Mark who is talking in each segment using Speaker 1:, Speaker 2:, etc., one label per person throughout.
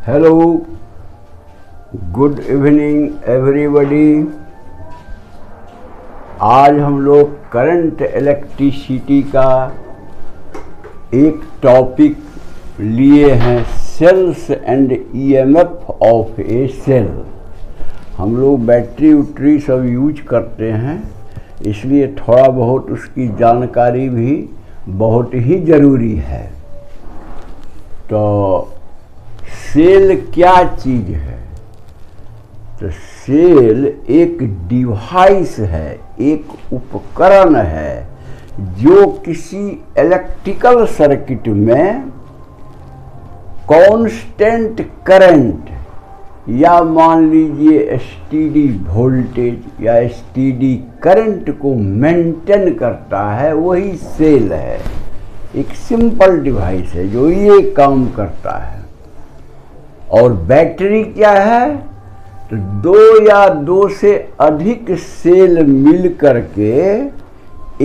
Speaker 1: Hello, good evening everybody. आज हम लोग करंट इलेक्ट्रिसिटी का एक टॉपिक लिए हैं, cells and EMF of a cell. हम लोग बैटरी उटरी सब यूज करते हैं, इसलिए थोड़ा बहुत उसकी जानकारी भी बहुत ही ज़रूरी है। तो सेल क्या चीज़ है? तो सेल एक डिवाइस है, एक उपकरण है जो किसी इलेक्ट्रिकल सर्किट में कांस्टेंट करंट या मान लीजिए एसटीडी वोल्टेज या एसटीडी करंट को मेंटेन करता है, वही सेल है। एक सिंपल डिवाइस है जो ये काम करता है। और बैटरी क्या है? तो दो या दो से अधिक सेल मिल करके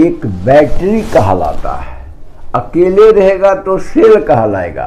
Speaker 1: एक बैटरी कहलाता है। अकेले रहेगा तो सेल कहलाएगा,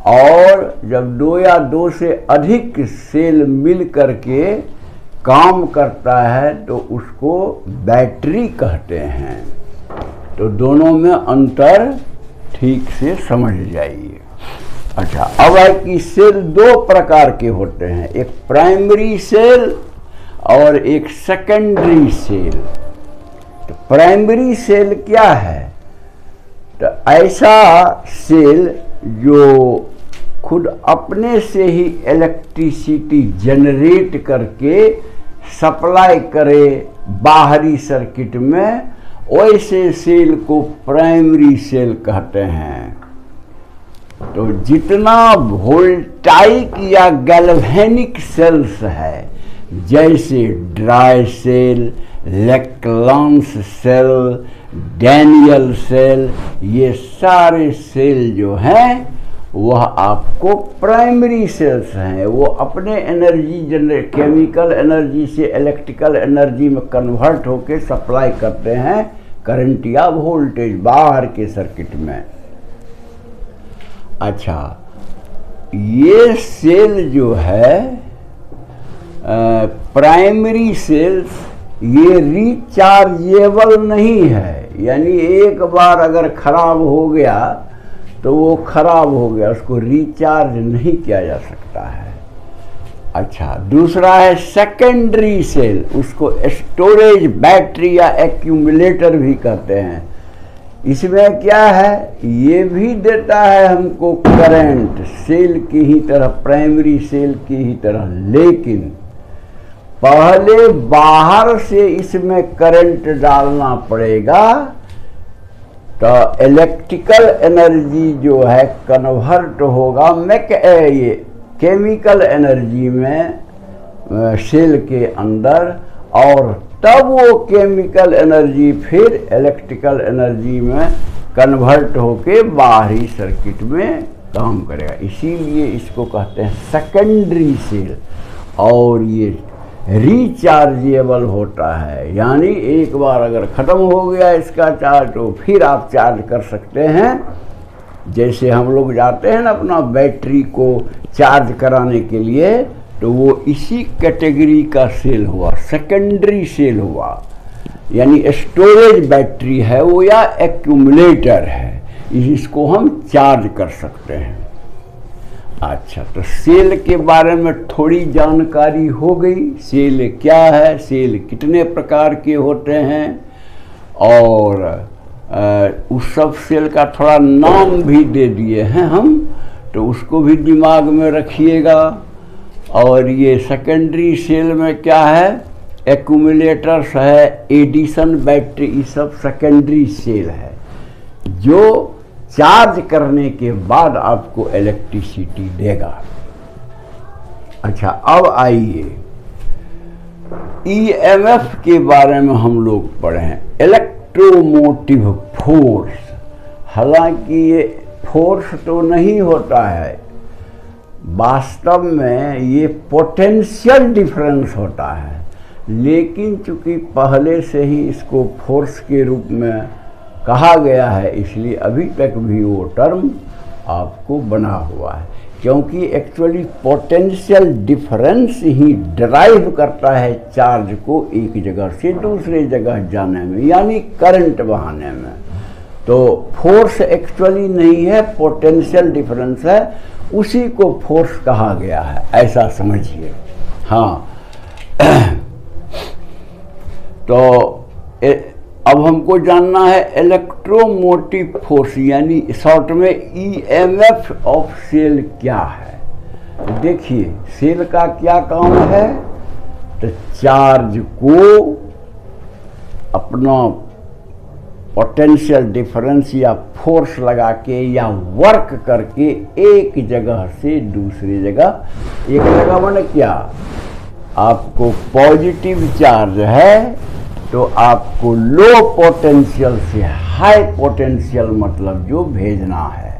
Speaker 1: और जब दो या दो से अधिक सेल मिल करके काम करता है तो उसको बैटरी कहते हैं। तो दोनों में अंतर ठीक से समझ जाइए। अच्छा, अब है कि सेल दो प्रकार के होते हैं, एक प्राइमरी सेल और एक सेकेंडरी सेल। तो प्राइमरी सेल क्या है? तो ऐसा सेल जो खुद अपने से ही इलेक्ट्रिसिटी जनरेट करके सप्लाई करे बाहरी सर्किट में, वैसे सेल को प्राइमरी सेल कहते हैं। तो जितना वोल्टाइक या गैल्वेनिक सेल्स है, जैसे dry cell, Leclanche cell, Daniell cell, ये सारे सेल जो हैं वह आपको प्राइमरी सेल्स हैं। वो अपने एनर्जी जनरेट, केमिकल एनर्जी से इलेक्ट्रिकल एनर्जी में कन्वर्ट होकर सप्लाई करते हैं करंट या वोल्टेज बाहर के सर्किट में। अच्छा, ये सेल जो है प्राइमरी सेल्स, ये रिचार्जेबल नहीं है। यानी एक बार अगर खराब हो गया तो वो खराब हो गया, उसको रिचार्ज नहीं किया जा सकता है। अच्छा, दूसरा है सेकेंडरी सेल, उसको स्टोरेज बैटरी या एक्यूमुलेटर भी कहते हैं। इसमें क्या है? ये भी देता है हमको करंट सेल की ही तरह, प्राइमरी सेल की ही तरह, लेकिन पहले बाहर से इसमें करंट डालना पड़ेगा। तो इलेक्ट्रिकल एनर्जी जो है कन्वर्ट होगा ये केमिकल एनर्जी में सेल के अंदर, और तब वो केमिकल एनर्जी फिर इलेक्ट्रिकल एनर्जी में कन्वर्ट होके बाहरी सर्किट में काम करेगा। इसीलिए इसको कहते हैं सेकेंडरी सेल। और ये रिचार्जेबल होता है, यानी एक बार अगर ख़त्म हो गया इसका चार्ज तो फिर आप चार्ज कर सकते हैं। जैसे हम लोग जाते हैं ना अपना बैटरी को चार्ज कराने के लिए, तो वो इसी कैटेगरी का सेल हुआ, सेकेंडरी सेल हुआ। यानी स्टोरेज बैटरी है वो या एक्यूमुलेटर है, इसको हम चार्ज कर सकते हैं। अच्छा, तो सेल के बारे में थोड़ी जानकारी हो गई। सेल क्या है, सेल कितने प्रकार के होते हैं, और उस सब सेल का थोड़ा नाम भी दे दिए हैं हम, तो उसको भी दिमाग में रखिएगा। और ये सेकेंडरी सेल में क्या है? एक्यूमुलेटर्स है, एडिशन बैटरी, ये सब सेकेंडरी सेल है जो चार्ज करने के बाद आपको इलेक्ट्रिसिटी देगा। अच्छा, अब आइए ईएमएफ के बारे में हम लोग पढ़े हैं, इलेक्ट्रोमोटिव फोर्स। हालांकि ये फोर्स तो नहीं होता है, वास्तव में ये पोटेंशियल डिफरेंस होता है, लेकिन चूंकि पहले से ही इसको फोर्स के रूप में कहा गया है, इसलिए अभी तक भी वो टर्म आपको बना हुआ है। क्योंकि एक्चुअली पोटेंशियल डिफरेंस ही ड्राइव करता है चार्ज को एक जगह से दूसरे जगह जाने में, यानी करंट बहाने में। तो फोर्स एक्चुअली नहीं है, पोटेंशियल डिफरेंस है, उसी को फोर्स कहा गया है, ऐसा समझिए। हाँ तो अब हमको जानना है इलेक्ट्रोमोटिव फोर्स, यानी शॉर्ट में ईएमएफ ऑफ सेल क्या है। देखिए सेल का क्या काम है, तो चार्ज को अपना पोटेंशियल डिफरेंस या फोर्स लगा के या वर्क करके एक जगह से दूसरी जगह, एक जगह माने क्या, आपको पॉजिटिव चार्ज है तो आपको लो पोटेंशियल से हाई पोटेंशियल मतलब जो भेजना है,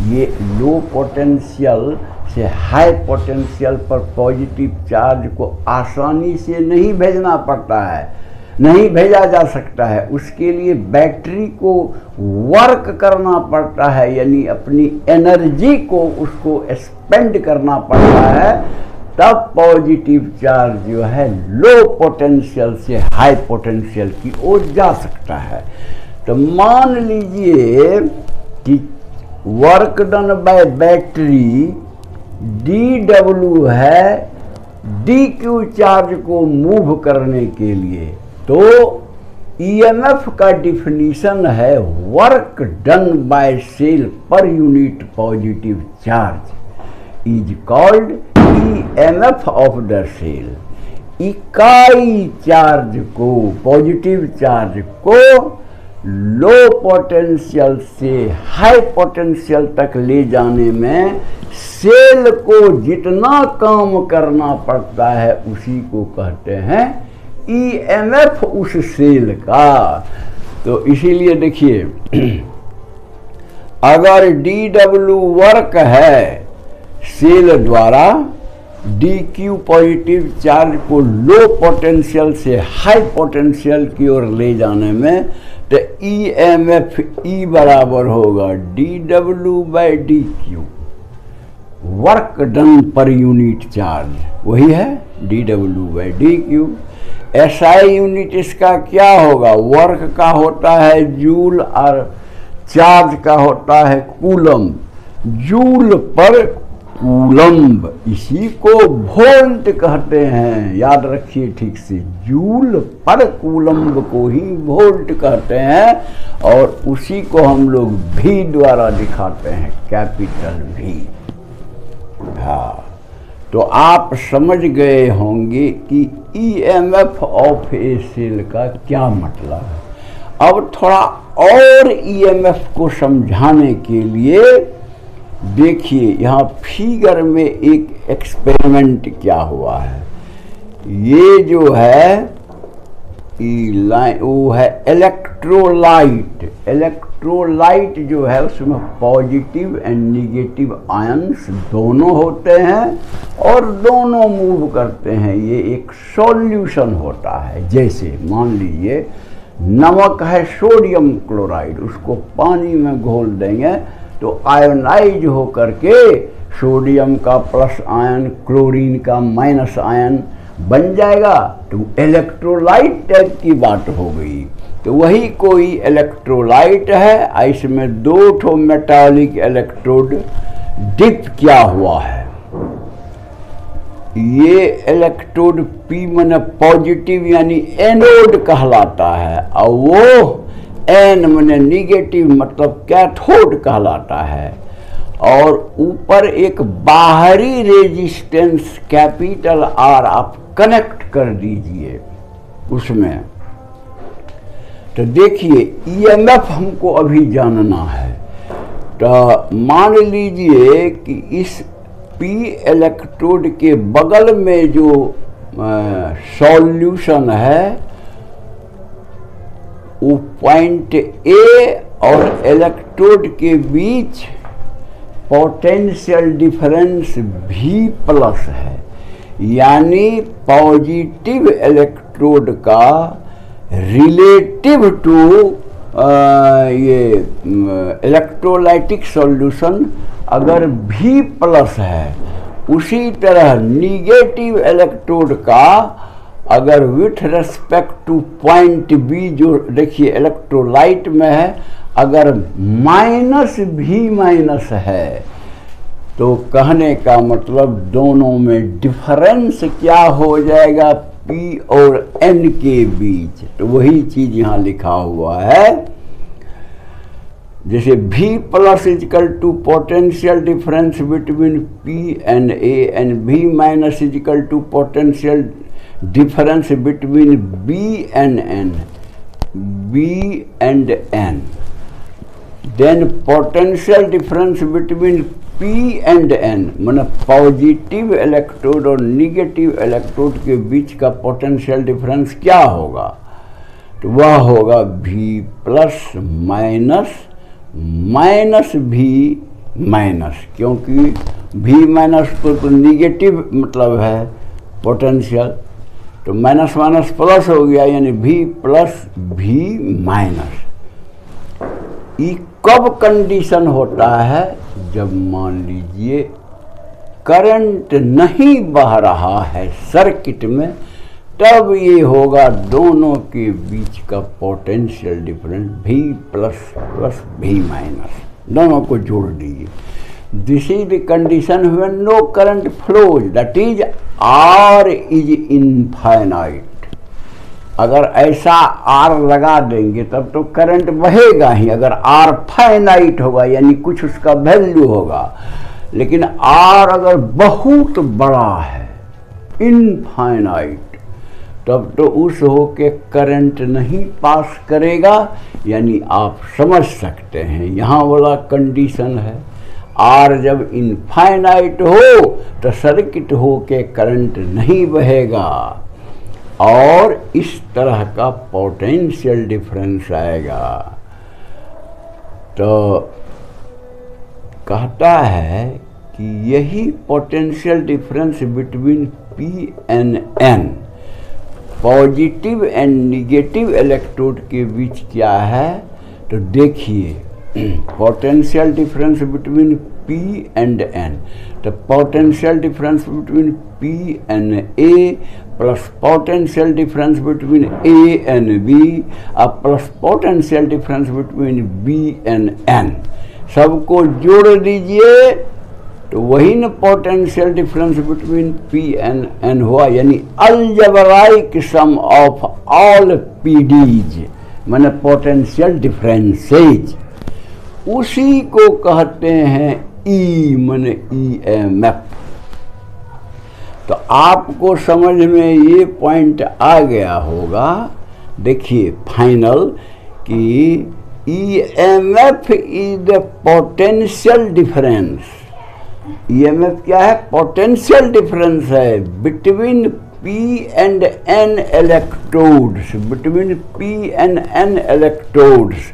Speaker 1: ये लो पोटेंशियल से हाई पोटेंशियल पर पॉजिटिव चार्ज को आसानी से नहीं भेजना पड़ता है, नहीं भेजा जा सकता है। उसके लिए बैटरी को वर्क करना पड़ता है, यानी अपनी एनर्जी को उसको स्पेंड करना पड़ता है, तब पॉजिटिव चार्ज जो है लो पोटेंशियल से हाई पोटेंशियल की ओर जा सकता है। तो मान लीजिए कि work done by battery dW है dQ चार्ज को मूव करने के लिए, तो ईएमएफ का डिफिनीशन है work done by cell per unit positive charge is called EMF of the cell. इकाई चार्ज को, पॉजिटिव चार्ज को लो पोटेंशियल से हाई पोटेंशियल तक ले जाने में सेल को जितना काम करना पड़ता है उसी को कहते हैं ईएमएफ उस सेल का। तो इसीलिए देखिए अगर dW वर्क है सेल द्वारा dQ पॉजिटिव चार्ज को लो पोटेंशियल से हाई पोटेंशियल की ओर ले जाने में, तो ईएमएफ ई बराबर होगा dW by dQ, work done per unit charge, वही है dW by dQ। SI unit इसका क्या होगा, वर्क का होता है जूल और चार्ज का होता है कूलम्ब, जूल पर कूलम्ब, इसी को वोल्ट कहते हैं, याद रखिए ठीक से, जूल पर कूलम्ब को ही वोल्ट कहते हैं, और उसी को हम लोग V द्वारा दिखाते हैं, कैपिटल V। हाँ, तो आप समझ गए होंगे कि ईएमएफ ऑफ ए सेल का क्या मतलब है। अब थोड़ा और ईएमएफ को समझाने के लिए देखिए यहाँ फिगर में एक एक्सपेरिमेंट क्या हुआ है। ये जो है वो है इलेक्ट्रोलाइट। इलेक्ट्रोलाइट जो है उसमें पॉजिटिव एंड निगेटिव आयंस दोनों होते हैं और दोनों मूव करते हैं। ये एक सॉल्यूशन होता है। जैसे मान लीजिए नमक है सोडियम क्लोराइड, उसको पानी में घोल देंगे तो आयोनाइज हो करके सोडियम का प्लस आयन क्लोरीन का माइनस आयन बन जाएगा, तो इलेक्ट्रोलाइट टाइप की बात हो गई। तो वही कोई इलेक्ट्रोलाइट है, इसमें दो ठो मेटालिक इलेक्ट्रोड डिप किया हुआ है। ये इलेक्ट्रोड P माने पॉजिटिव यानी एनोड कहलाता है, और वो N माने निगेटिव मतलब कैथोड कहलाता है। और ऊपर एक बाहरी रेजिस्टेंस कैपिटल R आप कनेक्ट कर दीजिए उसमें। तो देखिए ईएमएफ हमको अभी जानना है। तो मान लीजिए कि इस P इलेक्ट्रोड के बगल में जो सॉल्यूशन है वो पॉइंट A और इलेक्ट्रोड के बीच पोटेंशियल डिफरेंस V प्लस है, यानी पॉजिटिव इलेक्ट्रोड का रिलेटिव टू ये इलेक्ट्रोलाइटिक सॉल्यूशन अगर V प्लस है, उसी तरह निगेटिव इलेक्ट्रोड का अगर with respect two point B, जो देखिए इलेक्ट्रोलाइट में है, अगर -V माइनस है, तो कहने का मतलब दोनों में डिफरेंस क्या हो जाएगा, P और N के बीच। तो वही चीज यहाँ लिखा हुआ है, जैसे V plus is equal to potential difference between P and A and V minus is equal to potential difference between B and N, then potential difference between P and N, मतलब पॉजिटिव इलेक्ट्रोड और निगेटिव इलेक्ट्रोड के बीच का potential difference क्या होगा, तो वह होगा V plus minus V minus, क्योंकि V माइनस तो निगेटिव मतलब है पोटेंशियल, तो माइनस माइनस प्लस हो गया, यानी V प्लस V माइनस। ये कब कंडीशन होता है, जब मान लीजिए करंट नहीं बह रहा है सर्किट में, तब ये होगा दोनों के बीच का potential difference V plus plus V minus, दोनों को जोड़ दीजिए। This is the condition when no current flows, that is R is infinite. अगर ऐसा R लगा देंगे तब तो करंट बहेगा ही, अगर R फाइनाइट होगा यानी कुछ उसका वैल्यू होगा, लेकिन R अगर बहुत बड़ा है, इनफाइनाइट, तब तो उस होके करंट नहीं पास करेगा। यानी आप समझ सकते हैं यहाँ वाला कंडीशन है, R जब इनफाइनाइट हो तो सर्किट होके करंट नहीं बहेगा और इस तरह का पोटेंशियल डिफरेंस आएगा। तो कहता है कि यही potential difference between P and N, positive and negative electrode के बीच क्या है, तो देखिए potential difference between P and N, तो potential difference between P and A plus potential difference between A and B plus potential difference between B and N, सबको जोड़ दीजिए तो वही न potential difference between P and N हुआ, यानी algebraic sum of all PDs, माने potential differences, उसी को कहते हैं E माने EMF। तो आपको समझ में ये पॉइंट आ गया होगा, देखिए फाइनल, कि EMF is the potential difference. EMF क्या है, पोटेंशियल डिफरेंस है between P and N electrodes, between P and N electrodes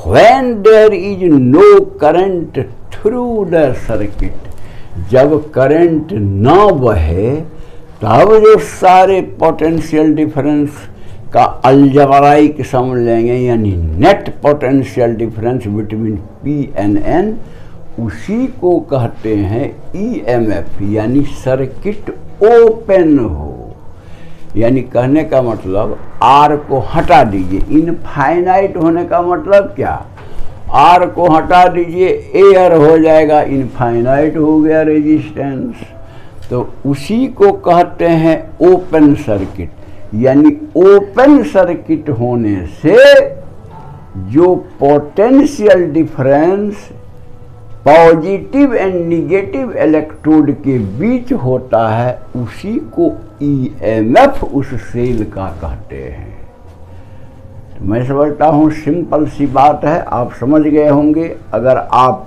Speaker 1: when there is no current through the circuit। जब करंट न बहे तब जो सारे पोटेंशियल डिफरेंस का अलजेब्राइक सम लेंगे, यानी net potential difference between P and N, उसी को कहते हैं EMF, यानी सर्किट ओपन हो। यानी कहने का मतलब R को हटा दीजिए, इनफाइनाइट होने का मतलब क्या, R को हटा दीजिए, एयर हो जाएगा, इनफाइनाइट हो गया रेजिस्टेंस, तो उसी को कहते हैं ओपन सर्किट। यानी ओपन सर्किट होने से जो potential difference positive and negative electrode के बीच होता है, उसी को EMF उस सेल का कहते हैं। तो मैं समझता हूँ सिंपल सी बात है, आप समझ गए होंगे। अगर आप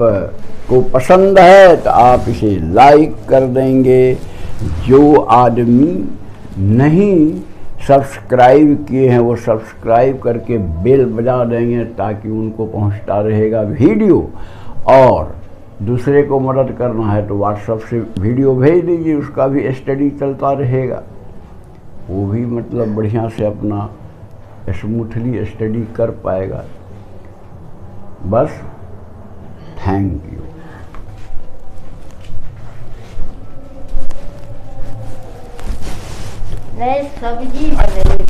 Speaker 1: को पसंद है तो आप इसे लाइक कर देंगे। जो आदमी नहीं सब्सक्राइब किए हैं वो सब्सक्राइब करके बेल बजा देंगे ताकि उनको पहुंचता रहेगा वीडियो। और दूसरे को मदद करना है तो व्हाट्सएप से वीडियो भेज दीजिए, उसका भी स्टडी चलता रहेगा, वो भी मतलब बढ़िया से अपना स्मूथली स्टडी कर पाएगा। बस, थैंक यू।
Speaker 2: नहीं, सब्जी बनेगी।